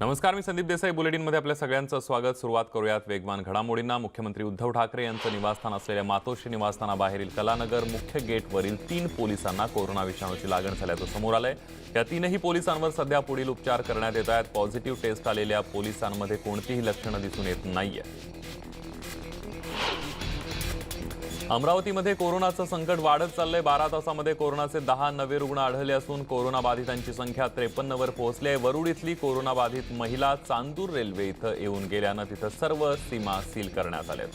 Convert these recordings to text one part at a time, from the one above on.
नमस्कार, मी संदीप देसाई. बुलेटिनमध्ये आपल्या सगळ्यांचं स्वागत. सुरुवात करूयात वेगवान घडामोडींना. मुख्यमंत्री उद्धव ठाकरे यांचं निवासस्थान असलेल्या मातोश्री निवासस्थानाबाहेरील कलानगर मुख्य गेटवरील 3 पोलिसांना कोरोना विषाणूची लागण झाल्याचं समोर आलंय. या 3ही पोलिसांवर सध्या पुढील उपचार करण्यात येत आहेत. पॉझिटिव्ह टेस्ट आलेल्या पोलिसांमध्ये कोणतीही लक्षणं दिसून येत नाहीये. अमरावतीमध्ये कोरोनाचं संकट वाढत चाललंय. 12 तासामध्ये कोरोनाचे 10 नवे रुग्ण आढळले असून कोरोनाबाधितांची संख्या 53वर पोहोचली आहे. वरुड इथली कोरोनाबाधित महिला चांदूर रेल्वे इथं येऊन गेल्यानं तिथं सर्व सीमा सील करण्यात आल्या.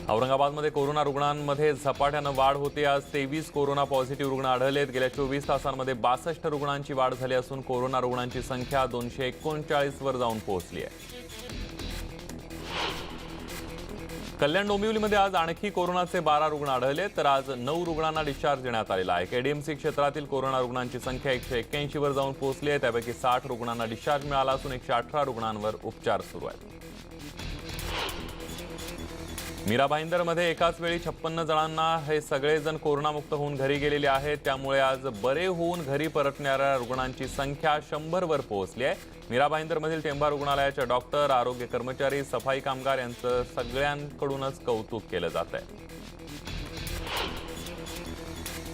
औरंगाबादमध्ये कोरोना रुग्णांमध्ये झपाट्यानं वाढ होते. आज 23 कोरोना पॉझिटिव्ह रुग्ण आढळलेत. गेल्या 24 तासांमध्ये 62 रुग्णांची वाढ झाली असून कोरोना रुग्णांची संख्या 239वर जाऊन पोहोचली आहे. कल्याण डोंबिवलीमध्ये आज आणखी कोरोनाचे 12 रुग्ण आढळले, तर आज 9 रुग्णांना डिस्चार्ज देण्यात आलेला आहे. केडीएमसी क्षेत्रातील कोरोना रुग्णांची संख्या 181वर जाऊन पोहोचली आहे. त्यापैकी 60 रुग्णांना डिस्चार्ज मिळाला असून 118 रुग्णांवर उपचार सुरू आहेत. मीरा भाईंदरमध्ये एकाच वेळी 56 जणांना हे सगळेजण कोरोनामुक्त होऊन घरी गेलेले आहेत. त्यामुळे आज बरे होऊन घरी परतणाऱ्या रुग्णांची संख्या 100वर पोहोचली आहे. मीरा भाईंदरमधील टेंभा रुग्णालयाच्या डॉक्टर, आरोग्य कर्मचारी, सफाई कामगार यांचं सगळ्यांकडूनच कौतुक केलं जात आहे.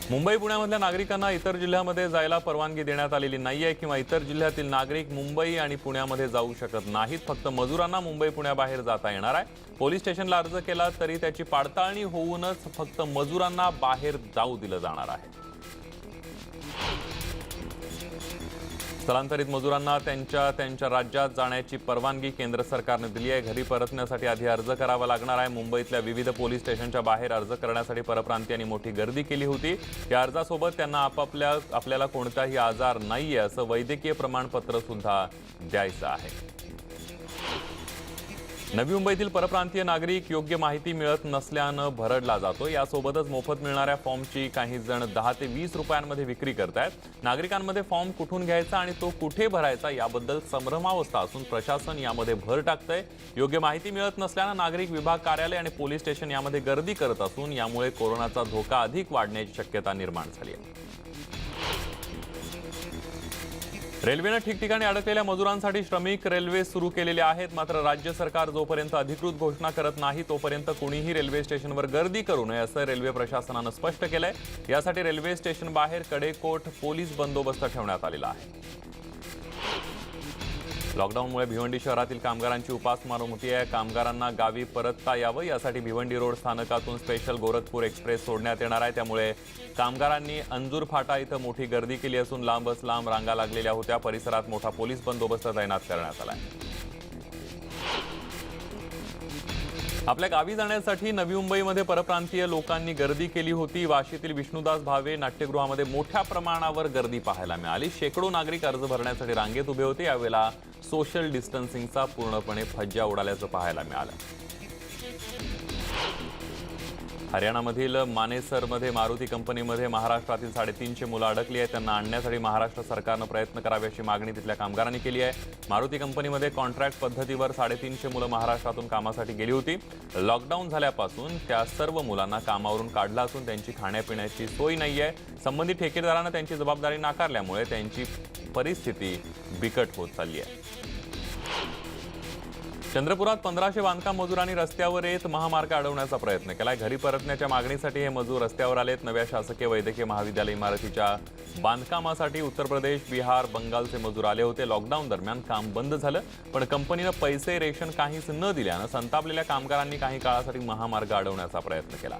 मुंबई पुण्यामधल्या नागरिकांना इतर जिल्ह्यामध्ये जायला परवानगी देण्यात आलेली नाहीये किंवा इतर जिल्ह्यातील नागरिक मुंबई आणि पुण्यामध्ये जाऊ शकत नाहीत. फक्त मजुरांना मुंबई पुण्याबाहेर जाता येणार आहे. पोलीस स्टेशनला अर्ज केला तरी त्याची पडताळणी होऊनच फक्त मजुरांना बाहेर जाऊ दिलं जाणार आहे. स्थलांतरित मजुरांना त्यांच्या राज्यात जाण्याची परवानगी केंद्र सरकारने दिली आहे. घरी परतण्यासाठी आधी अर्ज करावा लागणार आहे. मुंबईतल्या विविध पोलीस स्टेशनच्या बाहेर अर्ज करण्यासाठी परप्रांतीयांनी मोठी गर्दी केली होती. या अर्जासोबत त्यांना आपल्याला कोणताही आजार नाहीये असं वैद्यकीय प्रमाणपत्र सुद्धा द्यायचं आहे. नवी मुंबईतील परप्रांतीय नागरिक योग्य माहिती मिळत नसल्यानं भरडला जातो. यासोबतच मोफत मिळणाऱ्या फॉर्मची काही जण 10 ते 20 रुपयांमध्ये विक्री करतायत. नागरिकांमध्ये फॉर्म कुठून घ्यायचा आणि तो कुठे भरायचा याबद्दल संभ्रमावस्था असून प्रशासन यामध्ये भर टाकतंय. योग्य माहिती मिळत नसल्यानं नागरिक विभाग कार्यालय आणि पोलीस स्टेशन यामध्ये गर्दी करत असून यामुळे कोरोनाचा धोका अधिक वाढण्याची शक्यता निर्माण झाली आहे. रेल्वेनं ठिकठिकाणी अडकलेल्या मजुरांसाठी श्रमिक रेल्वे सुरू केलेले आहेत. मात्र राज्य सरकार जोपर्यंत अधिकृत घोषणा करत नाही तोपर्यंत कुणीही रेल्वे स्टेशनवर गर्दी करू नये असं रेल्वे प्रशासनानं स्पष्ट केलंय. यासाठी रेल्वे स्टेशन बाहेर कडेकोट पोलीस बंदोबस्त ठेवण्यात आलेला आहे. लॉकडाऊनमुळे भिवंडी शहरातील कामगारांची उपासमार होती आहे. कामगारांना गावी परतता यावं यासाठी भिवंडी रोड स्थानकातून स्पेशल गोरखपूर एक्सप्रेस सोडण्यात येणार आहे. त्यामुळे कामगारांनी अंजूर फाटा इथं मोठी गर्दी केली असून लांबच लांब रांगा लागलेल्या होत्या. परिसरात मोठा पोलीस बंदोबस्त तैनात करण्यात आला आहे. आपल्या गावी जाण्यासाठी नवी मुंबईमध्ये परप्रांतीय लोकांनी गर्दी केली होती. वाशीतील विष्णुदास भावे नाट्यगृहामध्ये मोठ्या प्रमाणावर गर्दी पाहायला मिळाली. शेकडो नागरिक अर्ज भरण्यासाठी रांगेत उभे होते. यावेळेला सोशल डिस्टन्सिंगचा पूर्णपणे फज्जा उडाल्याचं पाहायला मिळालं. हरियाणामधील मानेसरमध्ये मारुती कंपनीमध्ये महाराष्ट्रातील 350 मुलं अडकली आहेत. त्यांना आणण्यासाठी महाराष्ट्र सरकारनं प्रयत्न करावे अशी मागणी तिथल्या कामगारांनी केली आहे. मारुती कंपनीमध्ये कॉन्ट्रॅक्ट पद्धतीवर 350 मुलं महाराष्ट्रातून कामासाठी गेली होती. लॉकडाऊन झाल्यापासून त्या सर्व मुलांना कामावरून काढलं असून त्यांची खाण्यापिण्याची सोय नाही आहे. संबंधित ठेकेदारानं त्यांची जबाबदारी नाकारल्यामुळे त्यांची परिस्थिती बिकट होत चालली आहे. चंद्रपुरात 1500 बांधकाम मजुरांनी रस्त्यावर येत महामार्ग अडवण्याचा प्रयत्न केलाय. घरी परतण्याच्या मागणीसाठी हे मजूर रस्त्यावर आलेत. नव्या शासकीय वैद्यकीय महाविद्यालय इमारतीच्या बांधकामासाठी उत्तर प्रदेश, बिहार, बंगालचे मजूर आले होते. लॉकडाऊन दरम्यान काम बंद झालं, पण कंपनीनं पैसे, रेशन काहीच न दिल्यानं संतापलेल्या कामगारांनी काही काळासाठी महामार्ग अडवण्याचा प्रयत्न केला.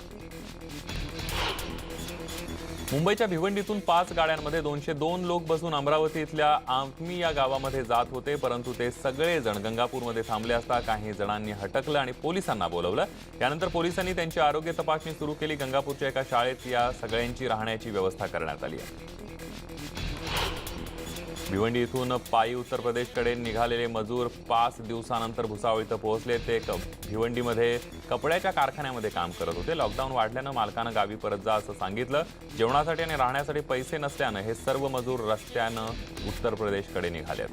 मुंबईच्या भिवंडीतून 5 गाड्यांमध्ये 202 लोक बसून अमरावती इथल्या आममी या गावामध्ये जात होते. परंतु ते सगळेजण गंगापूरमध्ये थांबले असता काही जणांनी हटकलं आणि पोलिसांना बोलवलं. यानंतर पोलिसांनी त्यांची आरोग्य तपासणी सुरू केली. गंगापूरच्या एका शाळेत या सगळ्यांची राहण्याची व्यवस्था करण्यात आली आहे. भिवंडी इथून पायी उत्तर प्रदेशकडे निघालेले मजूर 5 दिवसानंतर भुसावळ इथं पोहोचले. ते भिवंडीमध्ये कपड्याच्या कारखान्यामध्ये काम करत होते. लॉकडाऊन वाढल्यानं मालकानं गावी परत जा असं सांगितलं. जेवणासाठी आणि राहण्यासाठी पैसे नसल्यानं हे सर्व मजूर रस्त्यानं उत्तर प्रदेशकडे निघालेत.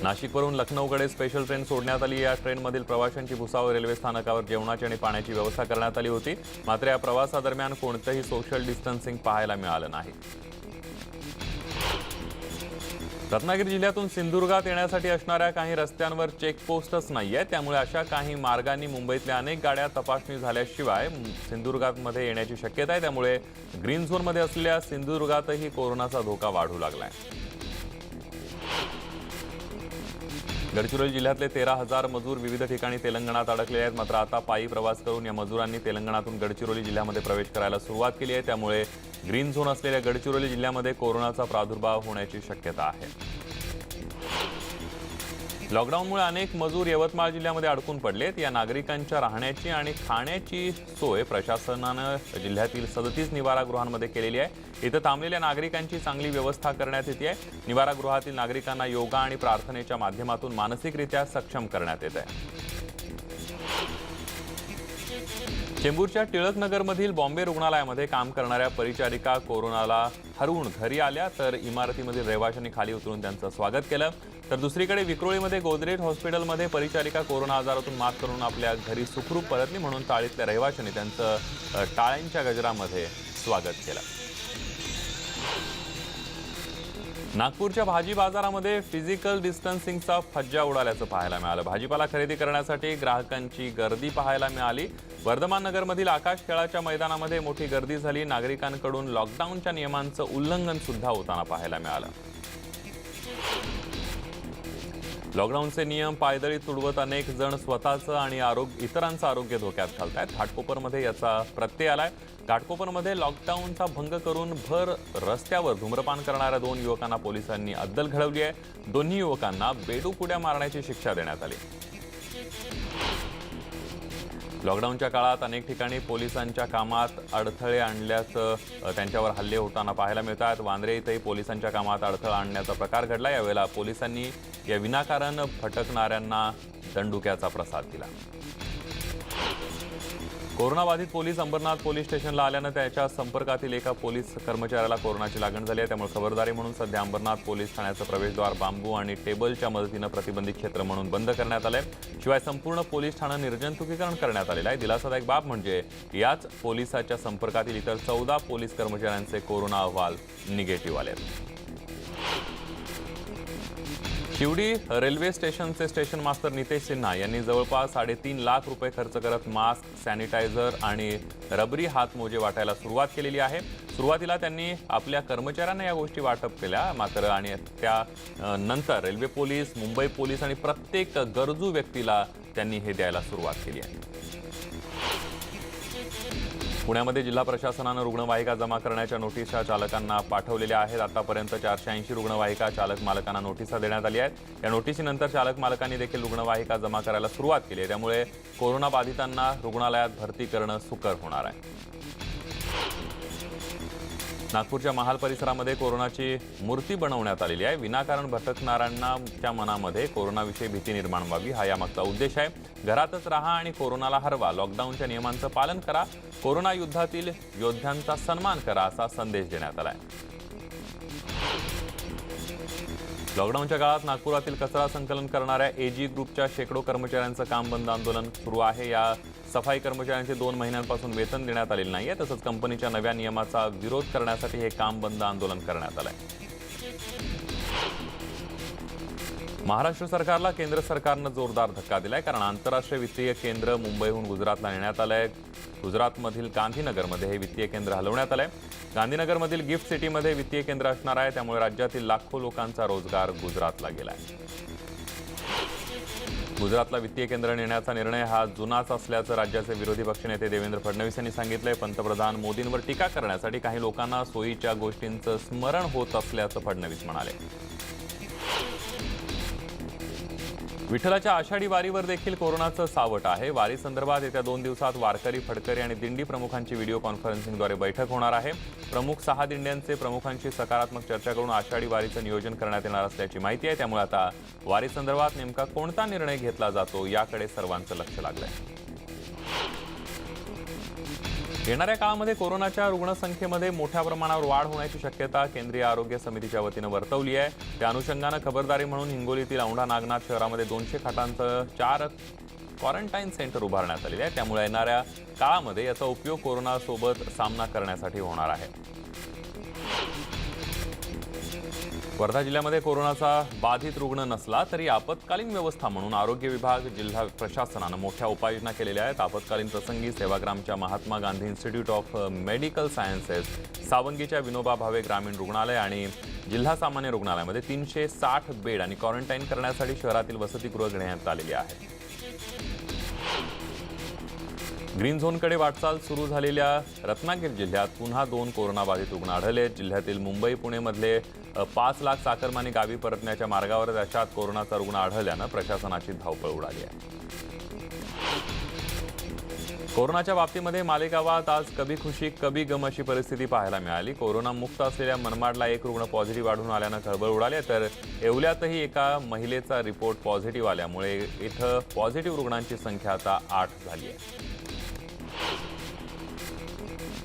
नाशिकवरून लखनौकडे स्पेशल ट्रेन सोडण्यात आली. या ट्रेनमधील प्रवाशांची भुसावळ रेल्वे स्थानकावर जेवणाची आणि पाण्याची व्यवस्था करण्यात आली होती. मात्र या प्रवासादरम्यान कोणतंही सोशल डिस्टन्सिंग पाहायला मिळालं नाही. रत्नागिरी जिल्ह्यातून सिंधुदुर्गात येण्यासाठी असणाऱ्या काही रस्त्यांवर चेकपोस्टच नाहीये, त्यामुळे अशा काही मार्गांनी मुंबईतल्या अनेक गाड्या तपासणी झाल्याशिवाय सिंधुदुर्गामध्ये येण्याची शक्यता आहे। त्यामुळे ग्रीन झोनमध्ये असलेल्या सिंधुदुर्गातही कोरोनाचा धोका वाढू लागलाय। गडचिरोली जिल्ह्यातले 13,000 मजूर विविध ठिकाणी तेलंगणात अडकले आहेत। मात्र आता पायी प्रवास करून या मजुरांनी तेलंगणातून गडचिरोली जिल्ह्यामध्ये प्रवेश करायला सुरुवात केली आहे। त्यामुळे ग्रीन झोन असलेल्या गडचिरोली जिल्ह्यामध्ये कोरोनाचा प्रादुर्भाव होण्याची शक्यता आहे। लॉकडाऊनमुळे अनेक मजूर यवतमाळ जिल्ह्यामध्ये अडकून पडलेत। या नागरिकांच्या राहण्याची आणि खाण्याची सोय प्रशासनानं जिल्ह्यातील 37 निवारागृहांमध्ये केलेली आहे। इथं थांबलेल्या नागरिकांची चांगली व्यवस्था करण्यात येते आहे। निवारागृहातील नागरिकांना योगा आणि प्रार्थनेच्या माध्यमातून मानसिकरित्या सक्षम करण्यात येत आहे। चेंबूरच्या टिळकनगरमधील बॉम्बे रुग्णालयामध्ये काम करणाऱ्या परिचारिका कोरोनाला हरवून घरी आल्या, तर इमारतीमधील रहिवाशांनी खाली उतरून त्यांचं स्वागत केलं। तर दुसरीकडे विक्रोळीमध्ये गोदरेज हॉस्पिटलमध्ये परिचारिका कोरोना आजारातून मात करून आपल्या घरी सुखरूप परतली, म्हणून चाळीतल्या रहिवाशांनी त्यांचं टाळ्यांच्या गजरामध्ये स्वागत केलं। नागपूरच्या भाजी बाजारामध्ये फिजिकल डिस्टन्सिंगचा फज्जा उडाल्याचं पाहायला मिळालं। भाजीपाला खरेदी करण्यासाठी ग्राहकांची गर्दी पाहायला मिळाली। वर्धमान नगरमधील आकाश खेळाच्या मैदानामध्ये मोठी गर्दी झाली। नागरिकांकडून लॉकडाऊनच्या नियमांचं उल्लंघन सुद्धा होताना पाहायला मिळालं। लॉकडाऊनचे नियम पायदळी तुडवत अनेक जण स्वतःचं आणि इतरांचं आरोग्य धोक्यात घालतायत। घाटकोपरमध्ये याचा प्रत्यय आलाय। घाटकोपरमध्ये लॉकडाऊनचा भंग करून भर रस्त्यावर धूम्रपान करणाऱ्या 2 युवकांना पोलिसांनी अद्दल घडवली आहे। दोन्ही युवकांना बेडूक उड्या मारण्याची शिक्षा देण्यात आली। लॉकडाऊनच्या काळात अनेक ठिकाणी पोलिसांच्या कामात अडथळे आणल्याचं त्यांच्यावर हल्ले होताना पाहायला मिळतात। वांद्रे इथेही पोलिसांच्या कामात अडथळा आणण्याचा प्रकार घडला। यावेळेला पोलिसांनी या विनाकारण भटकणाऱ्यांना दंडुक्याचा प्रसाद दिला। कोरोनाबाधित पोलीस अंबरनाथ पोलीस स्टेशनला आल्यानं त्याच्या संपर्कातील एका पोलीस कर्मचाऱ्याला कोरोनाची लागण झाली आहे। त्यामुळे खबरदारी म्हणून सध्या अंबरनाथ पोलीस ठाण्याचं प्रवेशद्वार बांबू आणि टेबलच्या मदतीनं प्रतिबंधित क्षेत्र म्हणून बंद करण्यात आलंय। शिवाय संपूर्ण पोलीस ठाणं निर्जंतुकीकरण करण्यात आलेलं आहे। दिलासादायक बाब म्हणजे याच पोलिसाच्या संपर्कातील इतर 14 पोलीस कर्मचाऱ्यांचे कोरोना अहवाल निगेटिव्ह आले आहेत। शिवडी रेल्वे स्टेशनचे स्टेशन मास्तर नितेश सिन्हा यांनी जवळपास 3.5 लाख रुपये खर्च करत मास्क, सॅनिटायझर आणि रबरी हातमोजे वाटायला सुरुवात केलेली आहे। सुरुवातीला त्यांनी आपल्या कर्मचाऱ्यांना या गोष्टी वाटप केल्या, मात्र आणि त्यानंतर रेल्वे पोलीस, मुंबई पोलीस आणि प्रत्येक गरजू व्यक्तीला त्यांनी हे द्यायला सुरुवात केली आहे। पुण्यामध्ये जिल्हा प्रशासनानं रुग्णवाहिका जमा करण्याच्या नोटिसा चालकांना पाठवलेल्या आहेत। आतापर्यंत 480 रुग्णवाहिका चालक मालकांना नोटिसा देण्यात आली आहेत। या नोटिसीनंतर चालक मालकांनी देखील रुग्णवाहिका जमा करायला सुरुवात केली आहे। त्यामुळे कोरोना बाधितांना रुग्णालयात भरती करणं सुकर होणार आहे। नागपूरच्या महाल परिसरामध्ये कोरोनाची मूर्ती बनवण्यात आलेली आहे। विनाकारण भटकणाऱ्यांच्या मनामध्ये कोरोनाविषयी भीती निर्माण व्हावी हा यामागचा उद्देश आहे। घरातच राहा आणि कोरोनाला हरवा, लॉकडाऊनच्या नियमांचं पालन करा, कोरोना युद्धातील योद्ध्यांचा सन्मान करा असा संदेश देण्यात आलाय। लॉकडाऊनच्या काळात नागपुरातील कचरा संकलन करणाऱ्या एजी ग्रुपच्या शेकडो कर्मचाऱ्यांचं काम बंद आंदोलन सुरू आहे। या सफाई कर्मचाऱ्यांचे 2 महिन्यांपासून वेतन देण्यात आलेलं नाहीये। तसंच कंपनीच्या नव्या नियमाचा विरोध करण्यासाठी हे काम बंद आंदोलन करण्यात आलंय। महाराष्ट्र सरकारला केंद्र सरकारनं जोरदार धक्का दिलाय, कारण आंतरराष्ट्रीय वित्तीय केंद्र मुंबईहून गुजरातला नेण्यात आलंय। गुजरातमधील गांधीनगरमध्ये हे वित्तीय केंद्र हलवण्यात आलंय। गांधीनगरमधील गिफ्ट सिटीमध्ये वित्तीय केंद्र असणार आहे। त्यामुळे राज्यातील लाखो लोकांचा रोजगार गुजरातला गेलाय। गुजरातला वित्तीय केंद्र नेण्याचा निर्णय हा जुनाच असल्याचं राज्याचे विरोधी पक्षनेते देवेंद्र फडणवीस यांनी सांगितलंय। पंतप्रधान मोदींवर टीका करण्यासाठी काही लोकांना सोयीच्या गोष्टींचं स्मरण होत असल्याचं फडणवीस म्हणाले। विठ्ठलाच्या आषाढी वारीवर देखील कोरोनाचं सावट आहे। वारी संदर्भात येत्या 2 दिवसात वारकरी, फडकरी आणि दिंडी प्रमुखांची व्हिडिओ कॉन्फरन्सिंगद्वारे बैठक होणार आहे। प्रमुख 6 दिंड्यांचे प्रमुखांशी सकारात्मक चर्चा करून आषाढी वारीचं नियोजन करण्यात येणार असल्याची माहिती आहे। त्यामुळे आता वारी संदर्भात नेमका कोणता निर्णय घेतला जातो याकडे सर्वांचं लक्ष लागलंय। येणाऱ्या काळामध्ये कोरोनाच्या रुग्णसंख्येमध्ये मोठ्या प्रमाणावर वाढ होण्याची शक्यता केंद्रीय आरोग्य समितीच्या वतीनं वर्तवली आहे। त्या अनुषंगानं खबरदारी म्हणून हिंगोलीतील औंढा नागनाथ शहरामध्ये 200 खाटांचं 4 क्वारंटाईन सेंटर उभारण्यात आलेले आहे। त्यामुळे येणाऱ्या काळामध्ये याचा उपयोग कोरोनासोबत सामना करण्यासाठी होणार आहे। वर्धा जिल्ह्यामध्ये कोरोनाचा बाधित रुग्ण नसला तरी आपत्कालीन व्यवस्था म्हणून आरोग्य विभाग, जिल्हा प्रशासनानं मोठ्या उपाययोजना केलेल्या आहेत. आपत्कालीन प्रसंगी सेवाग्रामच्या Mahatma Gandhi institute of medical sciences, सावंगीच्या विनोबा भावे ग्रामीण रुग्णालय आणि जिल्हा सामान्य रुग्णालयामध्ये 360 बेड आणि क्वारंटाईन करण्यासाठी शहरातील वसतिगृह घेण्यात आलेली आहे. ग्रीन झोनकडे वाटचाल सुरू झालेल्या रत्नागिरी जिल्ह्यात पुन्हा 2 कोरोनाबाधित रुग्ण आढळले. जिल्ह्यातील मुंबई, पुणेमधले 5 लाख चाकरमानी गावी परतण्याच्या मार्गावर त्याच्यात कोरोनाचा रुग्ण आढळल्यानं प्रशासनाची धावपळ उडाली आहे. कोरोनाच्या बाबतीमध्ये मालेगावात आज कभी खुशी कभी गम अशी परिस्थिती पाहायला मिळाली. कोरोना मुक्त असलेल्या मनमाडला 1 रुग्ण पॉझिटिव्ह आढळून आल्यानं खळबळ उडाली, तर येवल्यातही एका महिलेचा रिपोर्ट पॉझिटिव्ह आल्यामुळे इथं पॉझिटिव्ह रुग्णांची संख्या आता 8 झाली आहे.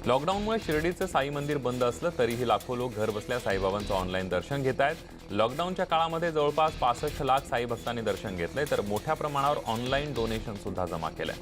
लॉकडाऊनमुळे शिर्डीचं साई मंदिर बंद असलं तरीही लाखो लोक घरबसल्या साईबाबांचं ऑनलाईन दर्शन घेत आहेत. लॉकडाऊनच्या काळामध्ये जवळपास 65 लाख साई भक्तांनी दर्शन घेतलंय, तर मोठ्या प्रमाणावर ऑनलाईन डोनेशन सुद्धा जमा केलंय.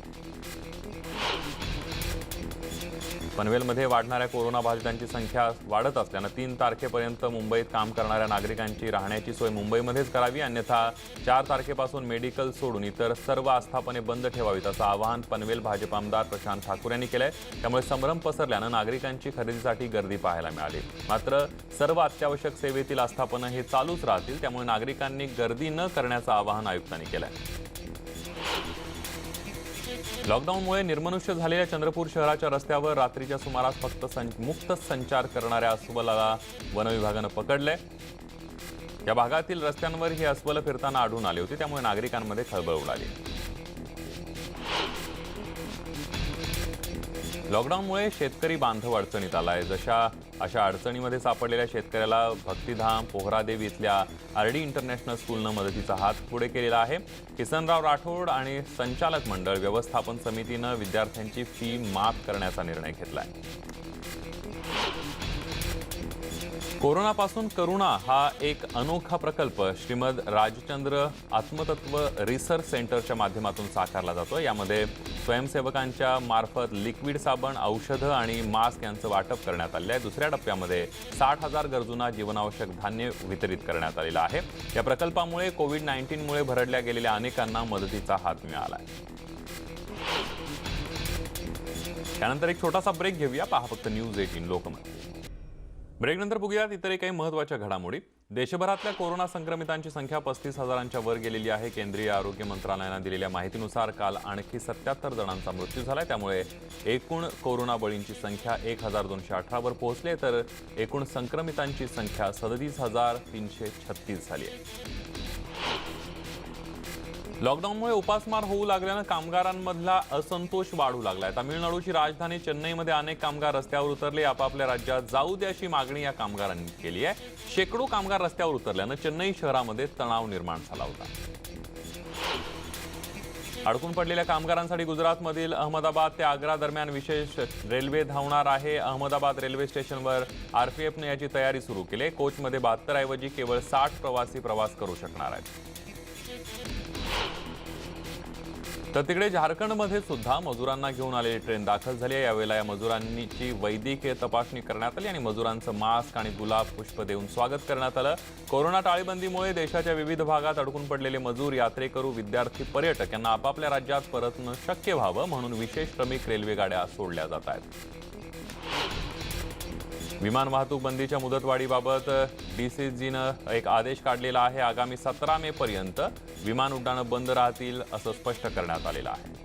पनवेलमध्ये वाढणाऱ्या कोरोनाबाधितांची संख्या वाढत असल्यानं 3 तारखेपर्यंत मुंबईत काम करणाऱ्या नागरिकांची राहण्याची सोय मुंबईमध्येच करावी, अन्यथा 4 तारखेपासून मेडिकल सोडून इतर सर्व आस्थापने बंद ठेवावीत असं आवाहन पनवेल भाजप आमदार प्रशांत ठाकूर यांनी केलंय. त्यामुळे संभ्रम पसरल्यानं नागरिकांची खरेदीसाठी गर्दी पाहायला मिळाली. मात्र सर्व अत्यावश्यक सेवेतील आस्थापनं हे चालूच राहतील, त्यामुळे नागरिकांनी गर्दी न करण्याचं आवाहन आयुक्तांनी केलंय. लॉकडाऊनमुळे निर्मनुष्य झालेल्या चंद्रपूर शहराच्या रस्त्यावर रात्रीच्या सुमारास फक्त मुक्त संचार करणाऱ्या अस्वलाला वनविभागानं पकडलंय. या भागातील रस्त्यांवर ही अस्वलं फिरताना आढळून आली होती, त्यामुळे नागरिकांमध्ये खळबळ उडाली. लॉकडाऊनमुळे शेतकरी बांधव अडचणीत आलाय. अशा अडचणीमध्ये सापडलेल्या शेतकऱ्याला भक्तिधाम पोहरादेवी इथल्या आरडी इंटरनॅशनल स्कूलनं मदतीचा हात पुढे केलेला आहे. किसनराव राठोड आणि संचालक मंडळ व्यवस्थापन समितीनं विद्यार्थ्यांची फी माफ करण्याचा निर्णय घेतलाय. कोरोनापासून करुणा हा एक अनोखा प्रकल्प श्रीमद राजचंद्र आत्मतत्व रिसर्च सेंटरच्या माध्यमातून साकारला जातो. यामध्ये स्वयंसेवकांच्या मार्फत लिक्विड साबण, औषधं आणि मास्क यांचं वाटप करण्यात आले आहे. दुसऱ्या टप्प्यामध्ये 60,000 गरजूंना जीवनावश्यक धान्य वितरित करण्यात आलेलं आहे. या प्रकल्पामुळे कोविड-19मुळे भरडल्या गेलेल्या अनेकांना मदतीचा हात मिळाला आहे. त्यानंतर एक छोटासा ब्रेक घेऊया. पहा फक्त न्यूज 18 लोकमत. ब्रेकनंतर बघूयात इतर काही महत्त्वाच्या घडामोडी. देशभरातल्या कोरोना संक्रमितांची संख्या 35,000च्या वर गेलेली आहे. केंद्रीय आरोग्य मंत्रालयानं दिलेल्या माहितीनुसार काल आणखी 77 जणांचा मृत्यू झालाय. त्यामुळे एकूण कोरोना बळींची संख्या 1,218 वर पोहोचली, तर एकूण संक्रमितांची संख्या 37,336 झाली आहे. लॉकडाऊनमुळे उपासमार होऊ लागल्यानं कामगारांमधला असंतोष वाढू लागलाय. तामिळनाडूची राजधानी चेन्नईमध्ये अनेक कामगार रस्त्यावर उतरले. आपापल्या राज्यात जाऊ दे अशी मागणी या कामगारांनी केली आहे. शेकडो कामगार रस्त्यावर उतरल्यानं चेन्नई शहरामध्ये तणाव निर्माण झाला होता. अडकून पडलेल्या कामगारांसाठी गुजरातमधील अहमदाबाद ते आग्रा दरम्यान विशेष रेल्वे धावणार आहे. अहमदाबाद रेल्वे स्टेशनवर आरपीएफने याची तयारी सुरू केली. कोचमध्ये 72 ऐवजी केवळ 60 प्रवासी प्रवास करू शकणार आहेत. तर तिकडे झारखंडमध्ये सुद्धा मजुरांना घेऊन आलेली ट्रेन दाखल झाली आहे. यावेळेला या मजुरांची वैद्यकीय तपासणी करण्यात आली आणि मजुरांचं मास्क आणि गुलाब पुष्प देऊन स्वागत करण्यात आलं. कोरोना टाळेबंदीमुळे देशाच्या विविध भागात अडकून पडलेले मजूर, यात्रेकरू, विद्यार्थी, पर्यटक यांना आपापल्या राज्यात परतणं शक्य व्हावं म्हणून विशेष श्रमिक रेल्वे गाड्या सोडल्या जात आहेत. विमान वाहतूक बंदीच्या मुदतवाढीबाबत डीसीजीनं एक आदेश काढलेला आहे. आगामी 17 मे पर्यंत विमान उड्डाणं बंद राहतील असं स्पष्ट करण्यात आलेलं आहे.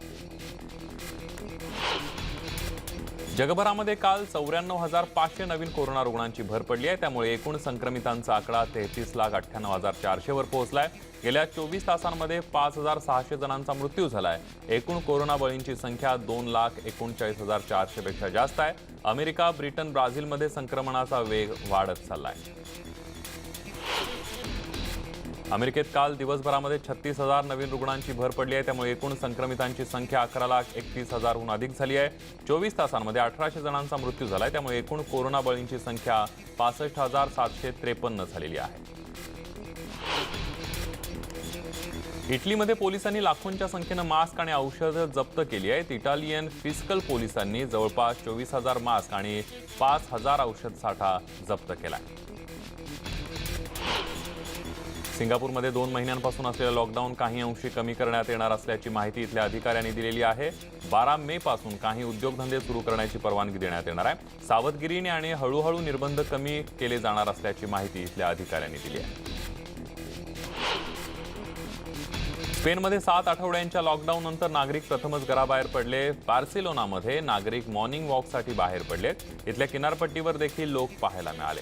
जगभरामध्ये काल 94,500 नवीन कोरोना रुग्णांची भर पडली आहे. त्यामुळे एकूण संक्रमितांचा आकडा 33,98,400 वर पोहोचलाय. गेल्या 24 तासांमध्ये 5,600 जणांचा मृत्यू झालाय. एकूण कोरोना बळींची संख्या 2,39,400 पेक्षा जास्त आहे. अमेरिका, ब्रिटन, ब्राझीलमध्ये संक्रमणाचा वेग वाढत चाललाय. अमेरिकेत काल दिवसभरामध्ये 36,000 नवीन रुग्णांची भर पडली आहे. त्यामुळे एकूण संक्रमितांची संख्या 11,31,000हून अधिक झाली आहे. 24 तासांमध्ये 1,800 जणांचा मृत्यू झालाय. त्यामुळे एकूण कोरोना बळींची संख्या 65,753 झालेली आहे. इटलीमध्ये पोलिसांनी लाखोंच्या संख्येनं मास्क आणि औषधं जप्त केली आहेत. इटालियन फिस्कल पोलिसांनी जवळपास 24,000 मास्क आणि 5,000 औषध साठा जप्त केलाय. सिंगापूरमध्ये 2 महिन्यांपासून असलेलं लॉकडाऊन काही अंशी कमी करण्यात येणार असल्याची माहिती इथल्या अधिकाऱ्यांनी दिलेली आहे. 12 मे पासून काही उद्योगधंदे सुरू करण्याची परवानगी देण्यात येणार आहे. सावधगिरीने आणि हळूहळू निर्बंध कमी केले जाणार असल्याची माहिती इथल्या अधिकाऱ्यांनी दिली आहे. स्पेनमध्ये 7 आठवड्यांच्या लॉकडाऊन नंतर नागरिक प्रथमच घराबाहेर पडले. बार्सिलोनामध्ये नागरिक मॉर्निंग वॉकसाठी बाहेर पडले. इथल्या किनारपट्टीवर देखील लोक पाहायला मिळाले.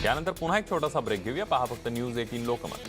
यानंतर पुन्हा एक छोटासा ब्रेक घेऊया. पहा फक्त न्यूज 18 लोकमत.